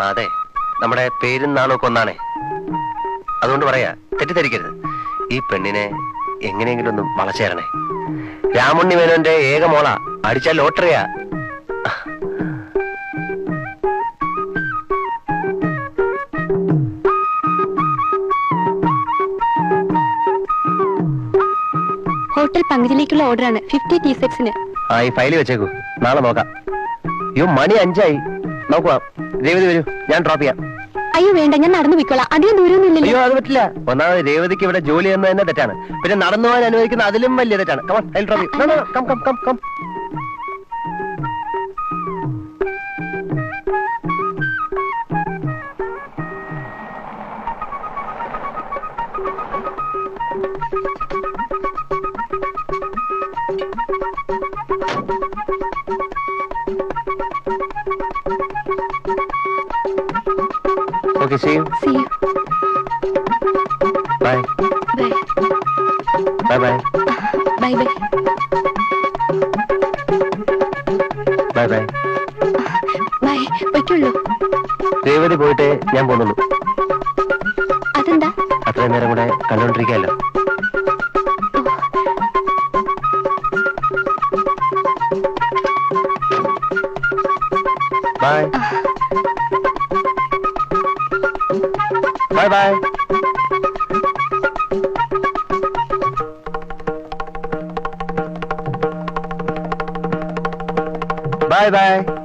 അതെ, നമ്മുടെ പേരും നാളൊക്കെ ഒന്നാണേ. അതുകൊണ്ട് പറയാ, തെറ്റിദ്ധരിക്കരുത്. ഈ പെണ്ണിനെ എങ്ങനെയെങ്കിലും ഒന്ന് വളച്ചേരണേ. രാമുണ്ണി മേനോന്റെ ഏക മോള, അടിച്ചാൽ ലോട്ടറിയാ. Hotel പങ്കജിലേക്കുള്ള ഓർഡറാണ് 50 tea സെറ്റ്സിന്. ആ, ഈ ഫയല് വെച്ചേക്കൂ, നാളെ നോക്കാം. അയ്യോ, മണി 5 നോക്കുക. രേവതി വരൂ, ഞാൻ ഡ്രോപ്പ് ചെയ്യാം. അയ്യോ വേണ്ട, ഞാൻ നടന്നു പോയിക്കോളാം. അധികം ദൂരമൊന്നുമില്ലല്ലോ. അയ്യോ, അത് പറ്റില്ല. ഒന്നാമത് രേവതിക്ക് ഇവിടെ ജോലി എന്ന് തന്നെ തെറ്റാണ്. പിന്നെ നടന്നു പോകാൻ അനുവദിക്കുന്ന അതിലും വലിയ തെറ്റാണ്. Come on, I'll drop you. No, no, come, come, come, come. Okay, see you. See you. Bye. Bye. Bye, bye. Bye, bye. Bye, bye. Bye. പറ്റുള്ളൂ. രേവതി പോയിട്ട് ഞാൻ പോകുന്നുള്ളൂ. അതെന്താ? അത്രയും നേരം കൂടെ കണ്ടോണ്ടിരിക്കാമല്ലോ. Bye. Bye, bye. Bye, bye.